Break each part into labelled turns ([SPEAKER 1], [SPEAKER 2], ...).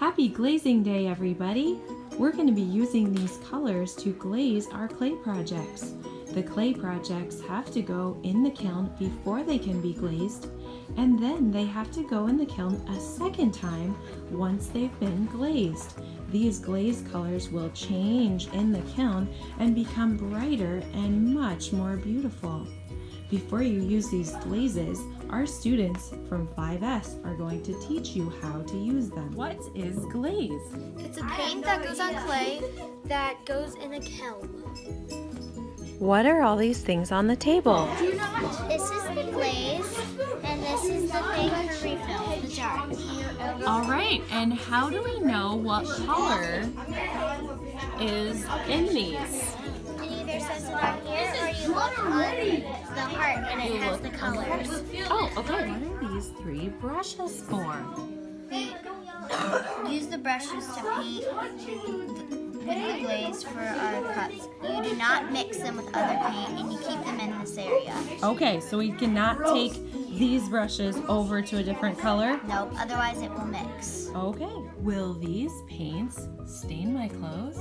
[SPEAKER 1] Happy Glazing Day, everybody! We're going to be using these colors to glaze our clay projects. The clay projects have to go in the kiln before they can be glazed, and then they have to go in the kiln a second time once they've been glazed. These glaze colors will change in the kiln and become brighter and much more beautiful. Before you use these glazes, our students from 5S are going to teach you how to use them. What is glaze?
[SPEAKER 2] It's a paint that goes on clay that goes in a kiln.
[SPEAKER 1] What are all these things on the table?
[SPEAKER 2] This is the glaze, and this is the thing for refill, the jar.
[SPEAKER 1] All right, and how do we know what color is in these?
[SPEAKER 2] It either says it on here, or you look on the heart, and it has the colors.
[SPEAKER 1] Oh, okay. What are these three brushes for?
[SPEAKER 2] We use the brushes to paint with the glaze for our cuts. You do not mix them with other paint, and you keep them in this area.
[SPEAKER 1] Okay, so we cannot take these brushes over to a different color?
[SPEAKER 2] Nope, otherwise it will mix.
[SPEAKER 1] Okay. Will these paints stain my clothes?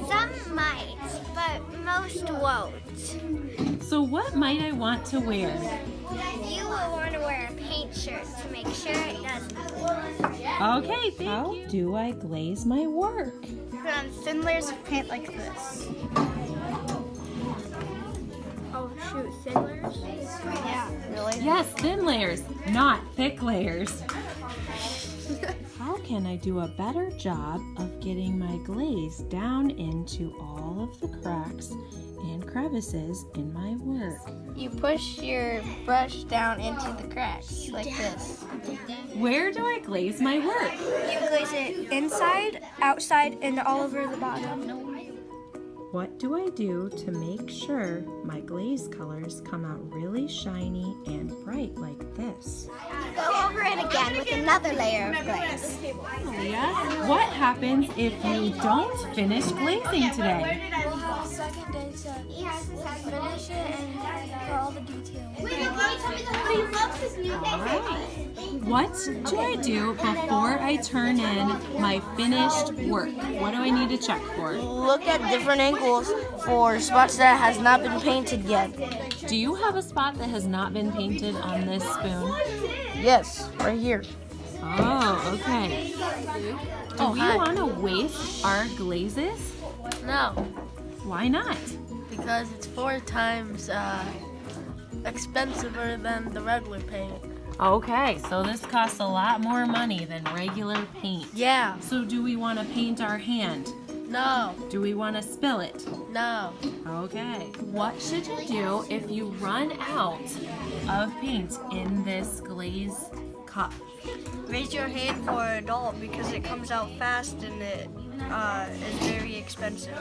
[SPEAKER 2] Some might, but most won't.
[SPEAKER 1] So what might I want to wear?
[SPEAKER 2] You will want to wear a paint shirt to make sure it doesn't.
[SPEAKER 1] Okay, how do I glaze my work?
[SPEAKER 2] Put on thin layers of paint like this. Oh shoot, thin layers? Yeah, really?
[SPEAKER 1] Yes, thin layers, not thick layers. How can I do a better job of getting my glaze down into all of the cracks and crevices in my work?
[SPEAKER 3] You push your brush down into the cracks like this.
[SPEAKER 1] Where do I glaze my work?
[SPEAKER 2] You glaze it inside, outside, and all over the bottom.
[SPEAKER 1] What do I do to make sure my glaze colors come out really shiny and bright like this?
[SPEAKER 2] Go over it again with another layer of glaze.
[SPEAKER 1] Leah, what happens if you don't finish glazing today?
[SPEAKER 2] Second day to finish it and for all the details.
[SPEAKER 1] What do I do before I turn in my finished work? What do I need to check for?
[SPEAKER 3] Look at different angles for spots that has not been painted yet.
[SPEAKER 1] Do you have a spot that has not been painted on this spoon?
[SPEAKER 3] Yes, right here.
[SPEAKER 1] Oh, okay. Do we want to waste our glazes?
[SPEAKER 3] No,
[SPEAKER 1] Why not?
[SPEAKER 3] because it's 4 times expensiver than the regular paint.
[SPEAKER 1] Okay, so this costs a lot more money than regular paint.
[SPEAKER 3] Yeah,
[SPEAKER 1] So do we want to paint our hand?
[SPEAKER 3] no,
[SPEAKER 1] Do we want to spill it?
[SPEAKER 3] no.
[SPEAKER 1] Okay. What should you do if you run out of paint in this glaze cup?
[SPEAKER 4] Raise your hand for an adult because it comes out fast and it is very expensive.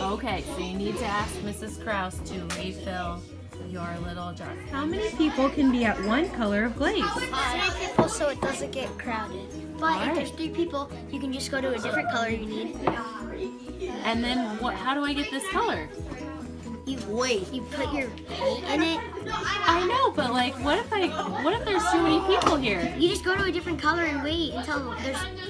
[SPEAKER 1] Okay, so you need to ask Mrs. Krause to refill your little jar. How many people can be at one color of glaze?
[SPEAKER 2] 3 people so it doesn't get crowded. But if there's 3 people, you can just go to a different color you need.
[SPEAKER 1] And then how do I get this color?
[SPEAKER 2] You put your paint in it.
[SPEAKER 1] I know, but like what if there's too many people here?
[SPEAKER 2] You just go to a different color and wait until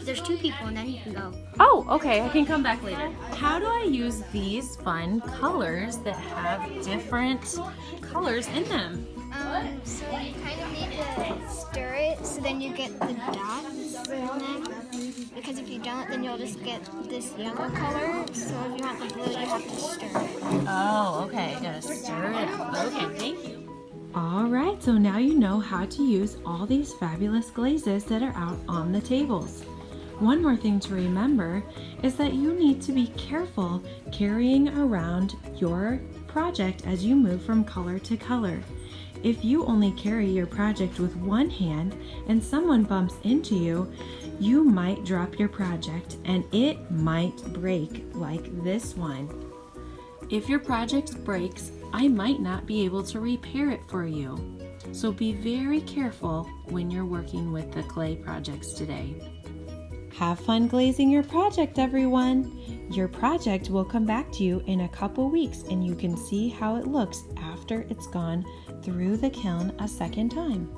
[SPEAKER 2] there's 2 people and then you can go.
[SPEAKER 1] Oh, okay, I can come back later. How do I use these fun colors that have different colors in them?
[SPEAKER 2] So you kind of need to stir it so then you get the dots. Because if you don't, then you'll just get this yellow color. So if you want the blue, you have to stir it.
[SPEAKER 1] Oh, okay, gotta stir it up. Okay, thank you. All right, so now you know how to use all these fabulous glazes that are out on the tables. One more thing to remember is that you need to be careful carrying around your project as you move from color to color. If you only carry your project with one hand and someone bumps into you, you might drop your project and it might break like this one. If your project breaks, I might not be able to repair it for you. So be very careful when you're working with the clay projects today. Have fun glazing your project, everyone. Your project will come back to you in a couple weeks and you can see how it looks after it's gone through the kiln a second time.